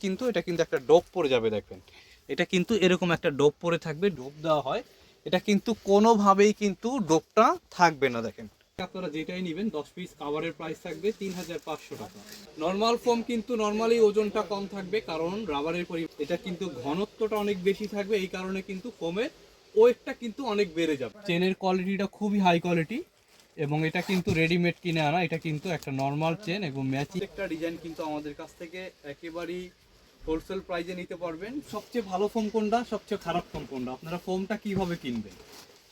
কিন্তু এটা কিন্তু একটা ডোপ পড়ে যাবে দেখবেন, এটা কিন্তু এরকম একটা ডোপ পড়ে থাকবে, ডোপ দেওয়া হয়, এটা কিন্তু কোনোভাবেই কিন্তু ডোপটা থাকবে না দেখেন। আপনারা যেটাই নেবেন 10 পিস কাভারের প্রাইস থাকবে 3500 টাকা। নর্মাল ফোম কিন্তু নর্মালি ওজনটা কম থাকবে, কারণ রাবারের এটা কিন্তু ঘনত্বটা অনেক বেশি থাকবে, এই কারণে কিন্তু ফোমের ওয়েটটা কিন্তু অনেক বেড়ে যাবে। চেনের কোয়ালিটিটা খুবই হাই কোয়ালিটি এবং এটা কিন্তু রেডিমেড কিনে আনা, এটা কিন্তু একটা নর্মাল চেন এবং ম্যাচিং একটা ডিজাইন কিন্তু আমাদের কাছ থেকে একেবারেই হোলসেল প্রাইজে নিতে পারবেন। সবচেয়ে ভালো ফোম কোনটা, সবচেয়ে খারাপ ফোম কোনটা, আপনারা ফোমটা কিভাবে কিনবেন?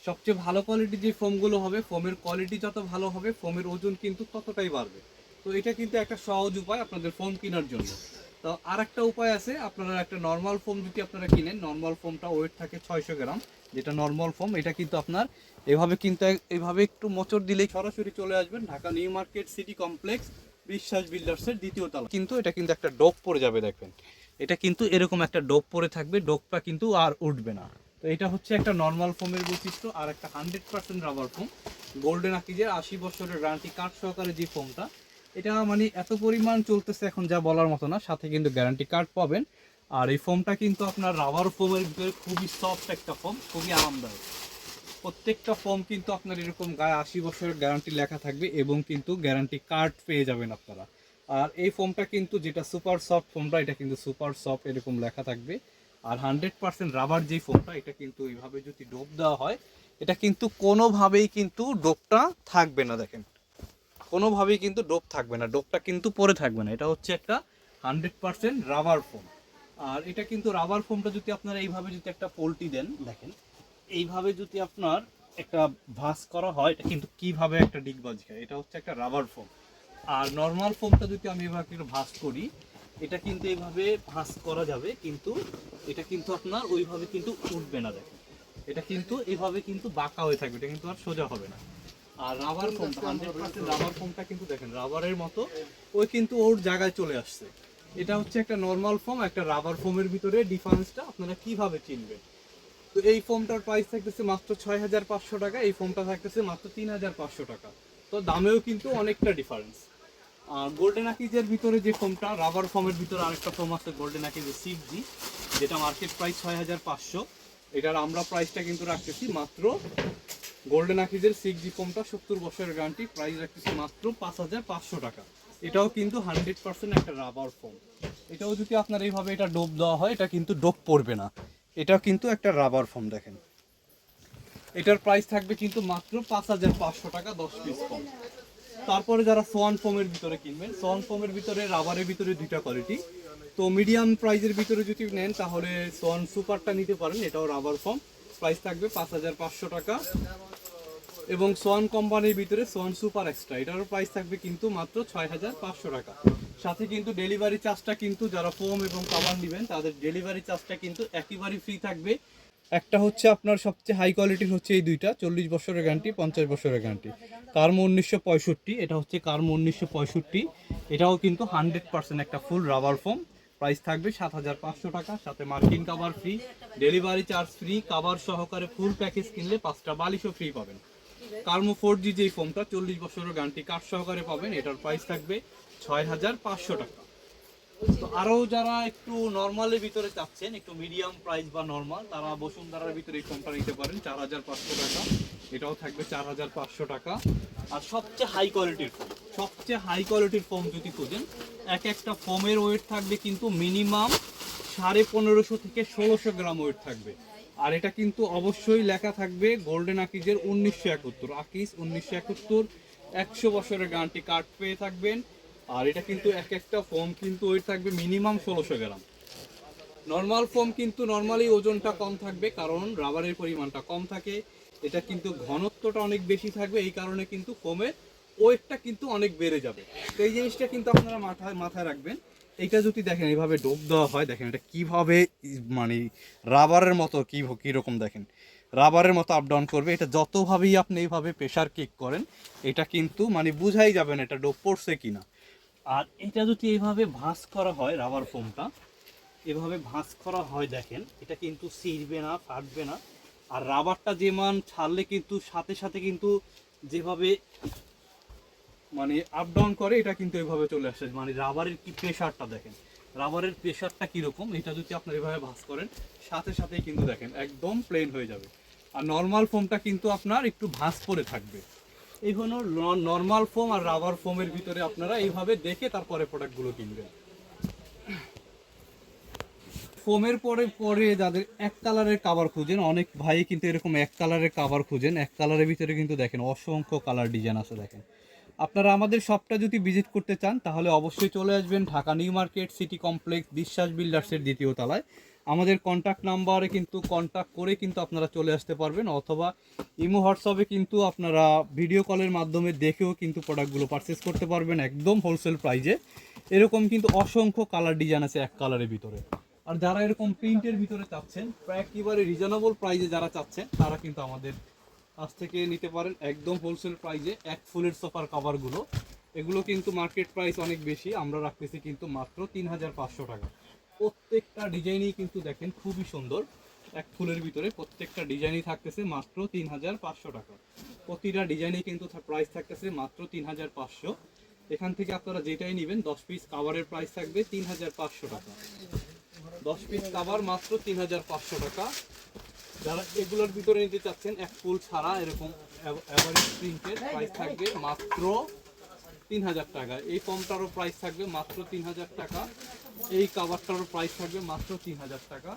সবচেয়ে ভালো কোয়ালিটির যে ফোমগুলো হবে, ফোমের কোয়ালিটি যত ভালো হবে ফোমের ওজন কিন্তু ততটাই বাড়বে। তো এটা কিন্তু একটা সহজ উপায় আপনাদের ফোম কেনার জন্য। তো আর একটা উপায় আছে, আপনারা একটা নর্মাল ফোম যদি আপনারা কিনেন, নর্মাল ফোমটা ওয়েট থাকে 600 গ্রাম, যেটা নর্মাল ফোম, এটা কিন্তু আপনার এভাবে কিন্তু এইভাবে একটু মোচড় দিলেই সরাসরি চলে আসবেন Dhaka new market city complex বিশ্বাস বিল্ডার্সের দ্বিতীয় তলা। কিন্তু এটা কিন্তু একটা ডোপ পড়ে যাবে দেখবেন, এটা কিন্তু এরকম একটা ডোপ পড়ে থাকবে, ডোপটা কিন্তু আর উঠবে না। তো এটা হচ্ছে একটা নর্মাল ফোমের বৈশিষ্ট্য। আর একটা 100% রাবার ফোম, গোল্ডেন আকিজের 80 বছরের গ্যারান্টি কার্ড সহকারে যে ফোমটা, এটা মানে এত পরিমাণ চলতেছে এখন যা বলার মতো না, সাথে কিন্তু গ্যারান্টি কার্ড পাবেন। আর এই ফোমটা কিন্তু আপনার রাবার ফোমের ভিতরে খুবই সফট একটা ফোম, খুবই আরামদায়ক। প্রত্যেকটা ফোম কিন্তু আপনার এরকম গায়ে 80 বছরের গ্যারান্টি লেখা থাকবে এবং কিন্তু গ্যারান্টি কার্ড পেয়ে যাবেন আপনারা। আর এই ফোমটা কিন্তু যেটা সুপার সফট ফোমটা, এটা কিন্তু সুপার সফট এরকম লেখা থাকবে। আর 100% রাবার যেই ফোমটা, এটা কিন্তু এইভাবে যদি ডোপ দেওয়া হয়, এটা কিন্তু কোনোভাবেই কিন্তু ডোপটা থাকবে না দেখেন, কোনোভাবেই কিন্তু ডোপ থাকবে না, ডোপটা কিন্তু পরে থাকবে না। এটা হচ্ছে একটা 100% রাবার ফোম। আর এটা কিন্তু রাবার ফোমটা যদি আপনারা এইভাবে যদি একটা পোল্টি দেন, দেখেন এইভাবে যদি আপনার একটা ভাঁজ করা হয়, এটা কিন্তু কিভাবে একটা ডিগবাজি খায়, এটা হচ্ছে একটা রাবার ফোম। আর নর্মাল ফোমটা যদি আমি এভাবে একটু ভাঁজ করি, এটা কিন্তু এইভাবে ভাঁজ করা যাবে, কিন্তু এটা কিন্তু আপনার ওইভাবে কিন্তু উঠবে না দেখেন, এটা কিন্তু এইভাবে কিন্তু বাঁকা হয়ে থাকবে, এটা কিন্তু আর সোজা হবে না। আর রাবার ফোমটা 100% রাবার ফোমটা কিন্তু দেখেন রাবারের মতো ওই কিন্তু ওর জায়গায় চলে আসছে। এটা হচ্ছে একটা নর্মাল ফোম, একটা রাবার ফোমের ভিতরে ডিফারেন্সটা আপনারা কিভাবে চিনবেন? তো এই ফোমটার প্রাইস থাকতেছে মাত্র 6500 টাকা, এই ফোমটা থাকতেছে মাত্র 3500 টাকা। তো দামেও কিন্তু অনেকটা ডিফারেন্স। আর গোল্ডেন আকিজের ভিতরে যে ফোমটা, রাবার ফোমের ভিতরে আরেকটা ফোম আছে গোল্ডেন আকিজের 6G, যেটা মার্কেট প্রাইস 6500। এটার আমরা প্রাইসটা কিন্তু রাখতেছি মাত্র, গোল্ডেন আকিজের 6G ফোমটা 70 বছরের গ্যারান্টি, প্রাইস রাখতেছি মাত্র 5500 টাকা। এটাও কিন্তু 100% একটা রাবার ফোম। এটাও যদি আপনার এইভাবে এটা ডোপ দেওয়া হয়, এটা কিন্তু ডোপ পড়বে না, এটাও কিন্তু একটা রাবার ফোম দেখেন। এটার প্রাইস থাকবে কিন্তু মাত্র 5500 টাকা 10 পিস ফোম। তারপরে যারা সোয়ান ফোমের ভিতরে কিনবেন, সোয়ান ফোমের ভিতরে রাবারের ভিতরে দুইটা কোয়ালিটি। তো মিডিয়াম প্রাইজের ভিতরে যদি নেন তাহলে সোয়ান সুপারটা নিতে পারেন, এটাও রাবার ফোম, প্রাইস থাকবে 5500 টাকা। এবং সোয়ান কোম্পানির ভিতরে সোয়ান সুপার এক্সট্রা, এটারও প্রাইস থাকবে কিন্তু মাত্র 6500 টাকা। সাথে কিন্তু ডেলিভারি চার্জটা কিন্তু যারা ফোম এবং কাভার নেবেন তাদের ডেলিভারি চার্জটা কিন্তু একেবারেই ফ্রি থাকবে। একটা হচ্ছে আপনার সবচেয়ে হাই কোয়ালিটির হচ্ছে এই দুইটা, 40 বছরের গ্যারান্টি, 50 বছরের গ্যারান্টি, কার্মো 1965, এটা হচ্ছে কার্মো 1965, এটাও কিন্তু 100% একটা ফুল রাবার ফোম, প্রাইস থাকবে 7500 টাকা। সাথে মার্কিন cover free, delivery charge free, cover সহকারে ফুল প্যাকেজ কিনলে 5টা বালিশও ফ্রি পাবেন। কার্মো 4G যেই ফোমটা 40 বছরের গ্যারান্টি কার্ড সহকারে পাবেন, এটার প্রাইস থাকবে 6500 টাকা। তো আরও যারা একটু নর্মালের ভিতরে চাচ্ছেন, একটু মিডিয়াম প্রাইস বা নর্মাল, তারা বসুন্ধরার ভিতরে এই ফোনটা নিতে পারেন 4500 টাকা, এটাও থাকবে 4500 টাকা। আর সবচেয়ে হাই কোয়ালিটির ফোম, সবচেয়ে হাই কোয়ালিটির ফোম যদি খোঁজেন, এক একটা ফোমের ওয়েট থাকবে কিন্তু মিনিমাম 1550 থেকে 1600 গ্রাম ওয়েট থাকবে। আর এটা কিন্তু অবশ্যই লেখা থাকবে গোল্ডেন আকিজের 1971, আকিজ 1971, 100 বছরের গ্যারান্টি কার্ড পেয়ে থাকবেন। আর এটা কিন্তু এক একটা ফোম কিন্তু ওয়েট থাকবে মিনিমাম 1600 গ্রাম। নর্মাল ফোম কিন্তু নর্মালি ওজনটা কম থাকবে, কারণ রাবারের পরিমাণটা কম থাকে, এটা কিন্তু ঘনত্বটা অনেক বেশি থাকবে, এই কারণে কিন্তু ফোমের ওয়েটটা কিন্তু অনেক বেড়ে যাবে। তো এই জিনিসটা কিন্তু আপনারা মাথায় রাখবেন। এইটা যদি দেখেন এইভাবে ডোপ দেওয়া হয়, দেখেন এটা কিভাবে মানে রাবারের মতো কীরকম দেখেন, রাবারের মতো আপ ডাউন করবে, এটা যতভাবেই আপনি এইভাবে প্রেশার কিক করেন, এটা কিন্তু মানে বুঝাই যাবে না এটা ডোপ পড়ছে কিনা। আর এটা যদি এইভাবে ভাঁজ করা হয়, রাবার ফোমটা এভাবে ভাঁজ করা হয়, দেখেন এটা কিন্তু ছিঁড়বে না, ফাটবে না। আর রাবারটা যেমন ছাড়লে কিন্তু সাথে সাথে কিন্তু যেভাবে মানে আপ ডাউন করে, এটা কিন্তু এইভাবে চলে আসে, মানে রাবারের কি প্রেশারটা দেখেন, রাবারের প্রেশারটা কীরকম, এটা যদি আপনার এভাবে ভাঁজ করেন সাথে সাথেই কিন্তু দেখেন একদম প্লেন হয়ে যাবে। আর নর্মাল ফোমটা কিন্তু আপনার একটু ভাঁজ করে থাকবে। এই হলো নর্মাল ফোম আর রাবার ফোমের ভিতরে আপনারা এইভাবে দেখে তারপরে প্রোডাক্টগুলো কিনবেন। ফোমের পরে পরে যাদের এক কালারের কাভার খুঁজেন, অনেক ভাই কিন্তু এরকম এক কালারের কাভার খুঁজেন, এক কালারের ভিতরে কিন্তু দেখেন অসংখ্য কালার ডিজাইন আছে। দেখেন আপনারা আমাদের শপটা যদি ভিজিট করতে চান তাহলে অবশ্যই চলে আসবেন Dhaka new market city complex বিশ্বাস বিল্ডার্সের দ্বিতীয় তলায়। আমাদের কন্ট্যাক্ট নাম্বারে কিন্তু কন্ট্যাক্ট করে কিন্তু আপনারা চলে আসতে পারবেন, অথবা ইমো হোয়াটসঅ্যাপে কিন্তু আপনারা ভিডিও কলের মাধ্যমে দেখেও কিন্তু প্রোডাক্টগুলো পারচেস করতে পারবেন একদম হোলসেল প্রাইজে। এরকম কিন্তু অসংখ্য কালার ডিজাইন আছে এক কালারের ভিতরে। আর যারা এরকম প্রিন্টের ভিতরে চাচ্ছেন একেবারে রিজনেবল প্রাইজে যারা চাচ্ছেন তারা কিন্তু আমাদের কাছ থেকে নিতে পারেন একদম হোলসেল প্রাইজে। এক ফুলের সোফার কাভারগুলো এগুলো কিন্তু মার্কেট প্রাইস অনেক বেশি, আমরা রাখতেছি কিন্তু মাত্র 3500 টাকা। প্রত্যেকটা ডিজাইনই কিন্তু দেখেন খুবই সুন্দর, এক ফুলের ভিতরে প্রত্যেকটা ডিজাইনই থাকতেছে মাত্র 3500 টাকা। প্রতিটা ডিজাইনই কিন্তু প্রাইস থাকতেছে মাত্র 3500। এখান থেকে আপনারা যেটাই নেবেন 10 পিস কাভারের প্রাইস থাকবে 3500 টাকা। 10 পিস কাভার মাত্র 3500 টাকা। যারা এগুলোর ভিতরে নিতে চাচ্ছেন এক ফুল ছাড়া এরকম এভারেজ প্রিন্টের প্রাইস থাকবে মাত্র 3000 টাকা। এই ফর্মটারও প্রাইস থাকবে মাত্র 3000 টাকা। এই কাভারটারও প্রাইস থাকবে মাত্র 3000 টাকা।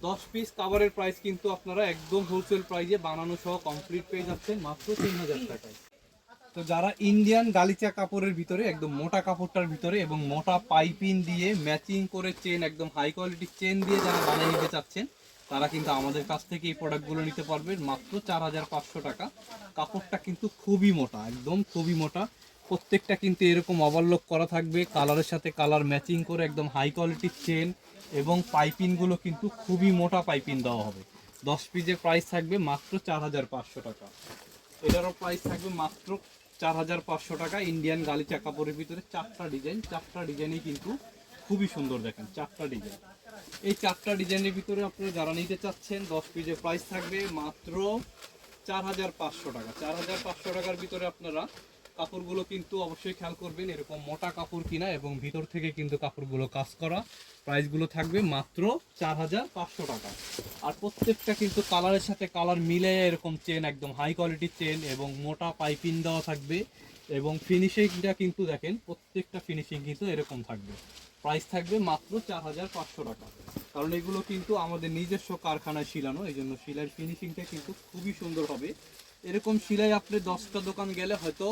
10 পিস কাভারের প্রাইস কিন্তু আপনারা একদম হোলসেল প্রাইজে বানানো সহ কমপ্লিট পেয়ে যাচ্ছেন মাত্র 3000 টাকায়। তো যারা ইন্ডিয়ান গালিচা কাপড়ের ভিতরে একদম মোটা কাপড়টার ভিতরে এবং মোটা পাইপিং দিয়ে ম্যাচিং করে চেন একদম হাই কোয়ালিটির চেন দিয়ে যারা বানিয়ে নিতে চাচ্ছেন তারা কিন্তু আমাদের কাছ থেকে এই প্রোডাক্টগুলো নিতে পারবেন মাত্র 4500 টাকা। কাপড়টা কিন্তু খুবই মোটা, একদম খুবই মোটা। প্রত্যেকটা কিন্তু এরকম ওভারলক করা থাকবে, কালারের সাথে কালার ম্যাচিং করে একদম হাই কোয়ালিটির চেন এবং পাইপিংগুলো কিন্তু খুবই মোটা পাইপিং দেওয়া হবে। 10 পিসের প্রাইস থাকবে মাত্র 4500 টাকা। এটারও প্রাইস থাকবে মাত্র 4500 টাকা। ইন্ডিয়ান গালিচা কাপড়ের ভিতরে চারটা ডিজাইনই কিন্তু খুবই সুন্দর। দেখেন চারটা ডিজাইন, এই চারটা ডিজাইনের ভিতরে আপনারা যারা নিতে চাচ্ছেন 10 পিসের প্রাইস থাকবে মাত্র 4500 টাকা। 4500 টাকার ভিতরে আপনারা কাপড়গুলো কিন্তু অবশ্যই খেয়াল করবেন এরকম মোটা কাপড় কিনা এবং ভিতর থেকে কিন্তু কাপড়গুলো কাজ করা। প্রাইসগুলো থাকবে মাত্র 4500 টাকা। আর প্রত্যেকটা কিন্তু কালারের সাথে কালার মিলে এরকম চেন একদম হাই কোয়ালিটির চেন এবং মোটা পাইপিং দেওয়া থাকবে এবং ফিনিশিংটা কিন্তু দেখেন প্রত্যেকটা ফিনিশিং কিন্তু এরকম থাকবে। প্রাইস থাকবে মাত্র 4500 টাকা। কারণ এগুলো কিন্তু আমাদের নিজস্ব কারখানায় শিলানো, এই জন্য শিলাইয়ের ফিনিশিংটা কিন্তু খুবই সুন্দর হবে। এরকম শিলাই আপনি 10টা দোকান গেলে হয়তো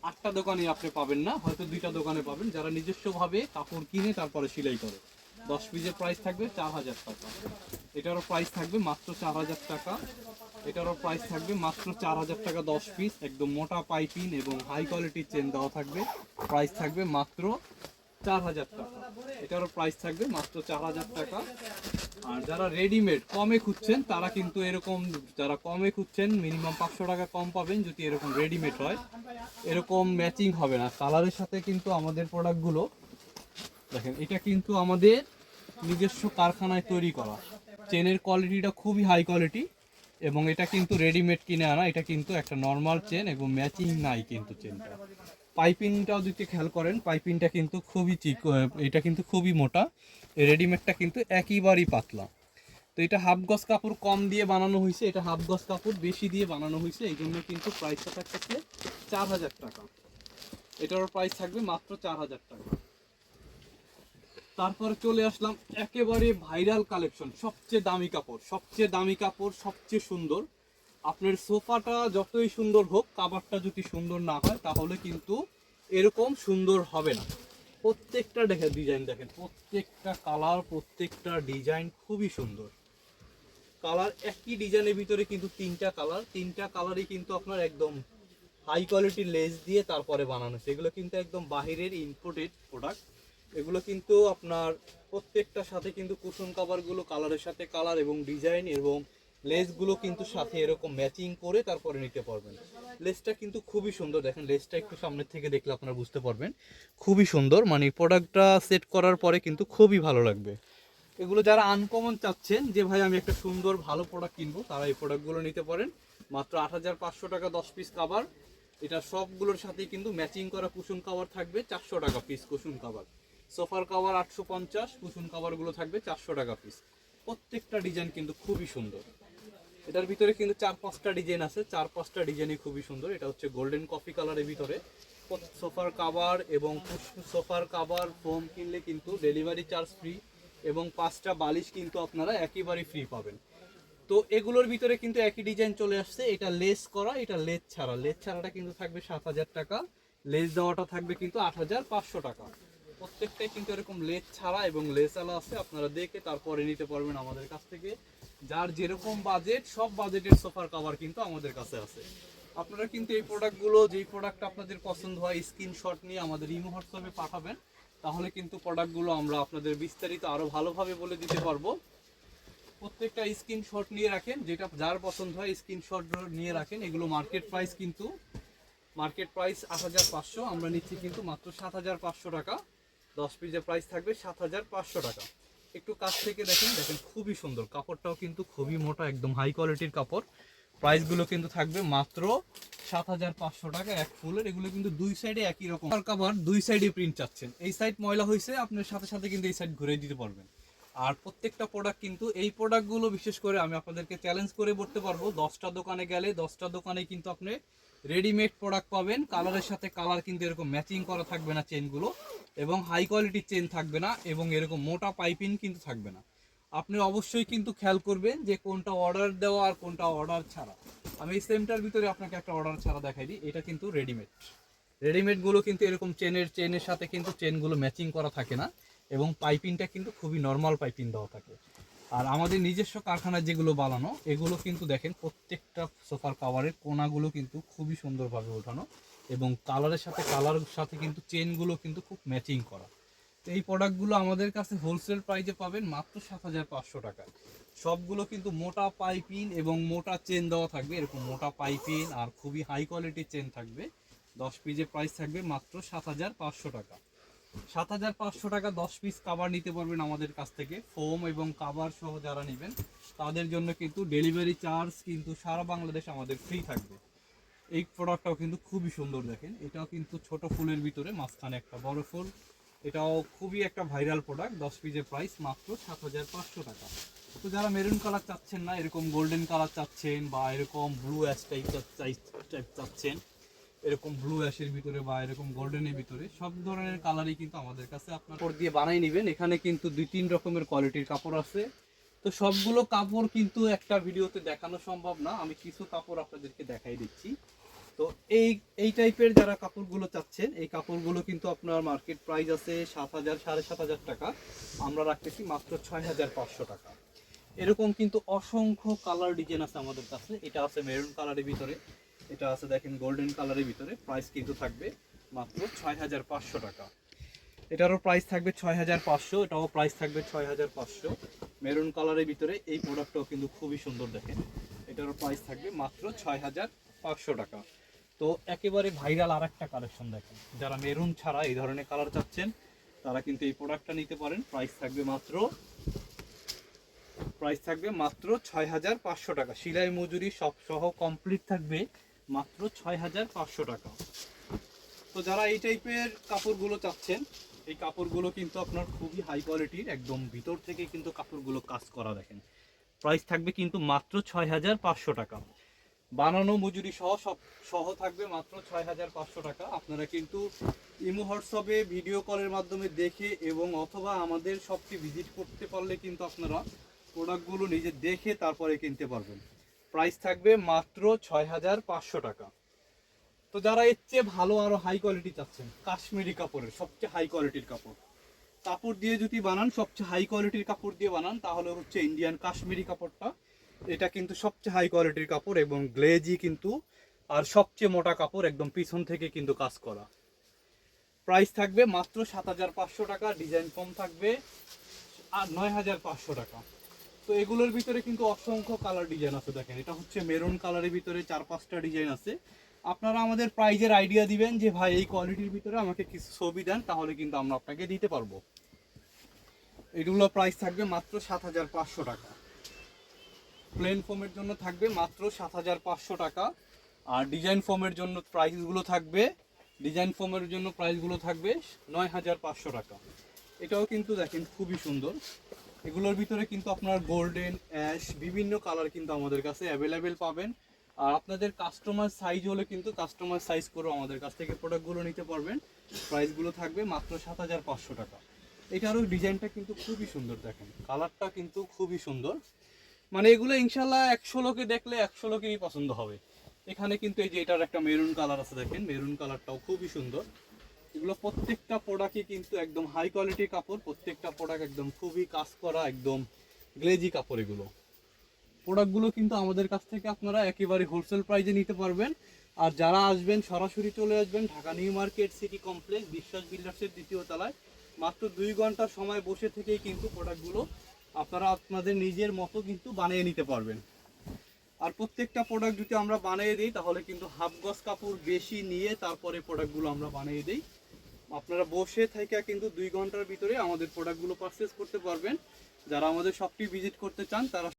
8টা দোকানে আপনি পাবেন না, হয়তো 2টা দোকানে পাবেন যারা নিজস্বভাবে কাপড় কিনে তারপরে সেলাই করে। 10 পিসের প্রাইস থাকবে 4000 টাকা। এটারও প্রাইস থাকবে মাত্র 4000 টাকা। এটারও প্রাইস থাকবে মাত্র 4000 টাকা 10 পিস। একদম মোটা পাইপিং এবং হাই কোয়ালিটির চেন দেওয়া থাকবে। প্রাইস থাকবে মাত্র 4000 টাকা। এটারও প্রাইস থাকবে মাত্র 4000 টাকা। আর যারা রেডিমেড কমে খুঁজছেন তারা কিন্তু এরকম, যারা কমে খুঁজছেন মিনিমাম 500 টাকা কম পাবেন যদি এরকম রেডিমেড হয়। এরকম ম্যাচিং হবে না কালারের সাথে। কিন্তু আমাদের প্রোডাক্টগুলো দেখেন এটা কিন্তু আমাদের নিজস্ব কারখানায় তৈরি করা। চেনের কোয়ালিটিটা খুবই হাই কোয়ালিটি এবং এটা কিন্তু রেডিমেড কিনে আনা। এটা কিন্তু একটা নর্মাল চেন এবং ম্যাচিং নাই কিন্তু চেনটা। পাইপিংটাও যদি খেয়াল করেন পাইপিংটা কিন্তু খুবই এটা কিন্তু খুবই মোটা। রেডিমেডটা কিন্তু একেবারেই পাতলা। তো এটা হাফ গজ কাপড় কম দিয়ে বানানো হয়েছে, এটা হাফ গজ কাপড় বেশি দিয়ে বানানো হয়েছে, এই জন্য কিন্তু প্রাইসটা থাকছে 4000 টাকা। এটারও প্রাইস থাকবে মাত্র 4000 টাকা। তারপরে চলে আসলাম একেবারে ভাইরাল কালেকশন, সবচেয়ে দামি কাপড়, সবচেয়ে দামি কাপড়, সবচেয়ে সুন্দর। আপনার সোফাটা যতই সুন্দর হোক কাভারটা যদি সুন্দর না হয় তাহলে কিন্তু এরকম সুন্দর হবে না। প্রত্যেকটা ডিজাইন দেখেন, প্রত্যেকটা কালার, প্রত্যেকটা ডিজাইন খুবই সুন্দর। কালার একই ডিজাইনের ভিতরে কিন্তু তিনটা কালারই কিন্তু আপনার একদম হাই কোয়ালিটির লেস দিয়ে তারপরে বানানো। সেগুলো কিন্তু একদম বাহিরের ইম্পোর্টেড প্রোডাক্ট। এগুলো কিন্তু আপনার প্রত্যেকটার সাথে কিন্তু কুশন কাভারগুলো কালারের সাথে কালার এবং ডিজাইন এবং লেসগুলো কিন্তু সাথে এরকম ম্যাচিং করে তারপরে নিতে পারবেন। লেসটা কিন্তু খুবই সুন্দর। দেখেন লেসটা একটু সামনের থেকে দেখলে আপনারা বুঝতে পারবেন খুবই সুন্দর। মানে প্রোডাক্টটা সেট করার পরে কিন্তু খুবই ভালো লাগবে। এগুলো যারা আনকমন চাচ্ছেন যে ভাই আমি একটা সুন্দর ভালো প্রোডাক্ট কিনবো তারা এই প্রোডাক্টগুলো নিতে পারেন মাত্র 8500 টাকা 10 পিস কাভার। এটা সবগুলোর সাথেই কিন্তু ম্যাচিং করা কুশন কাভার থাকবে 400 টাকা পিস কুশন কাভার। সোফার কভার 850, কুশন কভারগুলো থাকবে 400 টাকা পিস। প্রত্যেকটা ডিজাইন কিন্তু খুবই সুন্দর। এটার ভিতরে কিন্তু 4-5টা ডিজাইন আছে, 4-5টা ডিজাইনই খুবই সুন্দর। এটা হচ্ছে গোল্ডেন কফি কালারের ভিতরে সোফার কাভার এবং সোফার কাভার ফোম কিনলে কিন্তু ডেলিভারি চার্জ ফ্রি এবং 5টা বালিশ কিন্তু আপনারা একেবারেই ফ্রি পাবেন। তো এগুলোর ভিতরে কিন্তু একই ডিজাইন চলে আসছে, এটা লেস করা, এটা লেস ছাড়া। লেস ছাড়াটা কিন্তু থাকবে 7,000 টাকা, লেস দেওয়াটা থাকবে কিন্তু 8,500 টাকা। প্রত্যেকটাই কিন্তু এরকম লেস ছাড়া এবং লেস আলা আছে, আপনারা দেখে তারপরে নিতে পারবেন আমাদের কাছ থেকে। যার যেরকম বাজেট, সব বাজেটের সোফার কভার কিন্তু আমাদের কাছে আছে। আপনারা কিন্তু এই প্রোডাক্টগুলো, যেই প্রোডাক্ট আপনাদের পছন্দ হয় স্ক্রিনশট নিয়ে আমাদের ইমো হোয়াটসঅ্যাপে পাঠাবেন, তাহলে কিন্তু প্রোডাক্টগুলো আমরা আপনাদের বিস্তারিত আরও ভালোভাবে বলে দিতে পারবো। প্রত্যেকটা স্ক্রিনশট নিয়ে রাখেন, যেটা যার পছন্দ হয় স্ক্রিনশট নিয়ে রাখেন। এগুলো মার্কেট প্রাইস কিন্তু মার্কেট প্রাইস 8,500, আমরা নিচ্ছি কিন্তু মাত্র 7,500 টাকা। 10 পিসের প্রাইস থাকবে 7,500 টাকা। একটু কাছ থেকে দেখেন, দেখেন খুবই সুন্দর, কাপড়টাও কিন্তু খুবই মোটা, একদম হাই কোয়ালিটির কাপড়। প্রাইসগুলো কিন্তু থাকবে মাত্র 7,500 টাকা এক ফুলের। এগুলো কিন্তু দুই সাইডে একই রকম কাভার, দুই সাইডে প্রিন্ট চাচ্ছেন। এই সাইড ময়লা হয়েছে, আপনার সাথে সাথে কিন্তু এই সাইড ঘুরে দিতে পারবেন। আর প্রত্যেকটা প্রোডাক্ট কিন্তু, এই প্রোডাক্টগুলো বিশেষ করে আমি আপনাদেরকে চ্যালেঞ্জ করে বলতে পারবো, 10টা দোকানে গেলে 10টা দোকানে কিন্তু আপনি রেডিমেড প্রোডাক্ট পাবেন। কালারের সাথে কালার কিন্তু এরকম ম্যাচিং করা থাকবে না চেনগুলো, এবং হাই কোয়ালিটির চেন থাকবে না, এবং এরকম মোটা পাইপিং কিন্তু থাকবে না। আপনি অবশ্যই কিন্তু খেয়াল করবেন যে কোনটা অর্ডার দেওয়া আর কোনটা অর্ডার ছাড়া। আমি এই সেমটার ভিতরে আপনাকে একটা অর্ডার ছাড়া দেখাই দিই। এটা কিন্তু রেডিমেড। রেডিমেডগুলো কিন্তু এরকম চেনের সাথে কিন্তু চেনগুলো ম্যাচিং করা থাকে না, এবং পাইপিংটা কিন্তু খুবই নর্মাল পাইপিং দেওয়া থাকে। আর আমাদের নিজস্ব কারখানায় যেগুলো বানানো, এগুলো কিন্তু দেখেন প্রত্যেকটা সোফার কাভারের কোনাগুলো কিন্তু খুবই সুন্দরভাবে ওঠানো, এবং কালারের সাথে কিন্তু চেনগুলো কিন্তু খুব ম্যাচিং করা। তো এই প্রোডাক্টগুলো আমাদের কাছে হোলসেল প্রাইসে পাবেন মাত্র 7,500 টাকায়। সবগুলো কিন্তু মোটা পাইপিং এবং মোটা চেন দেওয়া থাকবে, এরকম মোটা পাইপিং আর খুবই হাই কোয়ালিটির চেন থাকবে। 10 পিসের প্রাইস থাকবে মাত্র 7,500 টাকা। 7,500 টাকা 10 পিস কাভার নিতে পারবেন আমাদের কাছ থেকে। ফোম এবং কাভার সহ যারা নেবেন তাদের জন্য কিন্তু ডেলিভারি চার্জ কিন্তু সারা বাংলাদেশ আমাদের ফ্রি থাকবে। এই প্রোডাক্টটাও কিন্তু খুবই সুন্দর, দেখেন এটাও কিন্তু ছোট ফুলের ভিতরে মাঝখানে একটা বড় ফুল। এটাও খুবই একটা ভাইরাল প্রোডাক্ট। 10 পিসের প্রাইস মাত্র 7,500 টাকা। তো যারা মেরুন কালার চাচ্ছেন না, এরকম গোল্ডেন কালার চাচ্ছেন, বা এরকম ব্লু অ্যাশ টাইপ চাচ্ছেন, এরকম ব্লু অ্যাশের ভিতরে বা এরকম গোল্ডেনের ভিতরে, সব ধরনের কালারই কিন্তু আমাদের কাছে আপনার কাপড় দিয়ে বানাই নেবেন। এখানে কিন্তু 2-3 রকমের কোয়ালিটির কাপড় আছে। তো সবগুলো কাপড় কিন্তু একটা ভিডিওতে দেখানো সম্ভব না, আমি কিছু কাপড় আপনাদেরকে দেখাই দিচ্ছি। তো এই টাইপের যারা কাপড়গুলো চাচ্ছেন, এই কাপড়গুলো কিন্তু আপনার মার্কেট প্রাইস আছে 7,000 7,500 টাকা, আমরা রাখতেছি মাত্র 6,500 টাকা। এরকম কিন্তু অসংখ্য কালার ডিজাইন আছে আমাদের কাছে। এটা আছে মেরুন কালারের ভিতরে, এটা আছে দেখেন গোল্ডেন কালারের ভিতরে। প্রাইস কিন্তু থাকবে মাত্র 6,500 টাকা। এটারও প্রাইস থাকবে 6,500, এটাও প্রাইস থাকবে 6,500। মেরুন কালারের ভিতরে এই প্রোডাক্টটাও কিন্তু খুবই সুন্দর, দেখেন এটারও প্রাইস থাকবে মাত্র 6,500 টাকা। তো একেবারে ভাইরাল আর একটা কালেকশন দেখেন, যারা মেরুন ছাড়া এই ধরনের কালার চাচ্ছেন তারা কিন্তু এই প্রোডাক্টটা নিতে পারেন। প্রাইস থাকবে মাত্র 6,500 টাকা। সেলাই মজুরি সব সহ কমপ্লিট থাকবে মাত্র 6,500 টাকা। তো যারা এই টাইপের কাপড়গুলো চাচ্ছেন, এই কাপড়গুলো কিন্তু আপনার খুবই হাই কোয়ালিটির, একদম ভিতর থেকে কিন্তু কাপড়গুলো কাজ করা, দেখেন প্রাইস থাকবে কিন্তু মাত্র 6,500 টাকা। বানানো মজুরি সহ থাকবে মাত্র 6,500 টাকা। আপনারা কিন্তু ইমো হোয়াটসঅ্যাপে ভিডিও কলের মাধ্যমে দেখে এবং অথবা আমাদের শপটি ভিজিট করতে পারলে কিন্তু আপনারা প্রোডাক্টগুলো নিজে দেখে তারপরে কিনতে পারবেন। প্রাইস থাকবে মাত্র 6,500 টাকা। তো যারা এর চেয়ে ভালো আরো হাই কোয়ালিটি চাচ্ছেন, কাশ্মীরি কাপড়ের সবচেয়ে হাই কোয়ালিটির কাপড় দিয়ে যদি বানান, সবচেয়ে হাই কোয়ালিটির কাপড় দিয়ে বানান, তাহলে হচ্ছে ইন্ডিয়ান কাশ্মীরি কাপড়টা। এটা কিন্তু সবচেয়ে হাই কোয়ালিটির কাপড় এবং গ্লেজি কিন্তু, আর সবচেয়ে মোটা কাপড়, একদম পিছন থেকে কিন্তু কাজ করা। প্রাইস থাকবে মাত্র 7,500 টাকা। ডিজাইন কম থাকবে আর 9,500 টাকা। তো এগুলোর ভিতরে কিন্তু অসংখ্য কালার ডিজাইন আছে, দেখেন এটা হচ্ছে মেরুন কালারের ভিতরে 4-5টা ডিজাইন আছে। আপনারা আমাদের প্রাইজের আইডিয়া দিবেন যে ভাই এই কোয়ালিটির ভিতরে আমাকে কিছু ছবি দেন, তাহলে কিন্তু আমরা আপনাকে দিতে পারবো। এগুলো প্রাইস থাকবে মাত্র 7,500 টাকা। প্লেন ফোমের জন্য থাকবে মাত্র 7,500 টাকা। আর ডিজাইন ফোমের জন্য প্রাইসগুলো থাকবে 9,500 টাকা। এটাও কিন্তু দেখেন খুবই সুন্দর। এগুলোর ভিতরে কিন্তু আপনার গোল্ডেন, অ্যাশ বিভিন্ন কালার কিন্তু আমাদের কাছে অ্যাভেলেবেল পাবেন। আর আপনাদের কাস্টমার সাইজ হলে কিন্তু কাস্টমার সাইজ করেও আমাদের কাছ থেকে প্রোডাক্টগুলো নিতে পারবেন। প্রাইসগুলো থাকবে মাত্র 7,500 টাকা। এটারও ডিজাইনটা কিন্তু খুবই সুন্দর, দেখেন কালারটা কিন্তু খুবই সুন্দর। মানে এগুলো ইনশাল্লাহ 100 লোকে দেখলে 100 লোকেরই পছন্দ হবে। এখানে কিন্তু এই যে এটার একটা মেরুন কালার আছে, দেখেন মেরুন কালারটাও খুবই সুন্দর। এগুলো প্রত্যেকটা প্রোডাক্টই কিন্তু একদম হাই কোয়ালিটির কাপড়, প্রত্যেকটা প্রোডাক্ট একদম খুবই কাজ করা, একদম গ্লেজি কাপড়। এগুলো প্রোডাক্টগুলো কিন্তু আমাদের কাছ থেকে আপনারা একেবারে হোলসেল প্রাইসে নিতে পারবেন। আর যারা আসবেন সরাসরি চলে আসবেন Dhaka new market city complex বিশ্বাস বিল্ডার্সের 2য় তলায়। মাত্র 2 ঘন্টার সময় বসে থেকেই কিন্তু প্রোডাক্টগুলো আপনারা আপনাদের নিজের মতো কিন্তু বানিয়ে নিতে পারবেন। আর প্রত্যেকটা প্রোডাক্ট যদি আমরা বানিয়ে দিই তাহলে কিন্তু হাফ গজ কাপড় বেশি নিয়ে তারপরে প্রোডাক্টগুলো আমরা বানিয়ে দিই। আপনারা বসে থেকে কিন্তু 2 ঘন্টার ভিতরে আমাদের প্রোডাক্টগুলো পারচেজ করতে পারবেন। যারা আমাদের শপটি ভিজিট করতে চান তারা